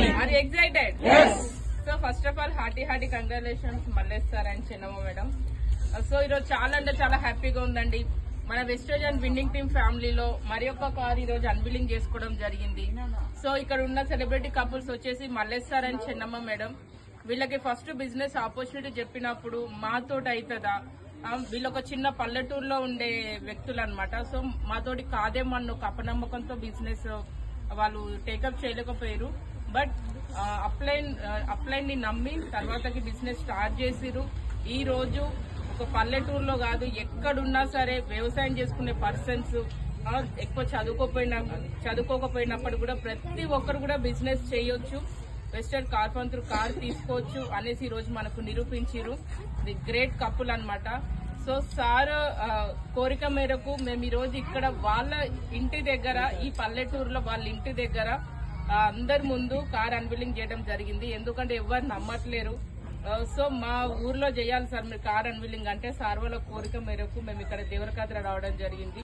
Are you excited? So first of all, hearty congratulations Mallesh sir and Chinnamma madam. So ఈరోజు చాలా అంటే చాలా హ్యాపీగా ఉందండి. మన వెస్టర్న్ విన్నింగ్ టీమ్ ఫ్యామిలీలో మరి ఒక కార్ ఈ రోజు అన్వీలింగ్ చేసుకోవడం జరిగింది. సో ఇక్కడ ఉన్న సెలబ్రిటీ కపుల్స్ వచ్చేసి మల్లేష్ సార్ అండ్ చిన్నమ్మ మేడం. వీళ్ళకి ఫస్ట్ బిజినెస్ ఆపర్చునిటీ చెప్పినప్పుడు మాతోటి అవుతుందా, వీళ్ళొక చిన్న పల్లెటూరులో ఉండే వ్యక్తులు అనమాట. సో మాతోటి కాదేమన్న ఒక అపనమ్మకంతో బిజినెస్ వాళ్ళు టేకప్ చేయలేకపోయారు. బట్ అప్లైన్ ని నమ్మి తర్వాతకి బిజినెస్ స్టార్ట్ చేసిరు. ఈ రోజు ఒక పల్లెటూరులో కాదు, ఎక్కడున్నా సరే వ్యవసాయం చేసుకునే పర్సన్స్ ఎక్కువ చదువుకోకపోయినప్పుడు కూడా ప్రతి ఒక్కరు కూడా బిజినెస్ చేయొచ్చు, వెస్టర్న్ కార్పంతర్ కార్ తీసుకోవచ్చు అనేసి ఈ రోజు మనకు నిరూపించారు. ది గ్రేట్ కపుల్ అన్నమాట. సో సార్ కోరిక మేరకు మేము ఈ రోజు ఇక్కడ వాళ్ళ ఇంటి దగ్గర, ఈ పల్లెటూరులో వాళ్ళ ఇంటి దగ్గర అందరి ముందు కార్ అన్వీలింగ్ చేయడం జరిగింది. ఎందుకంటే ఎవరు నమ్మట్లేరు. సో మా ఊర్లో చేయాలి సార్ మీరు కార్ అన్వీలింగ్ అంటే సార్ వాళ్ళ కోరిక మేరకు మేము ఇక్కడ దేవరకద్ర రావడం జరిగింది.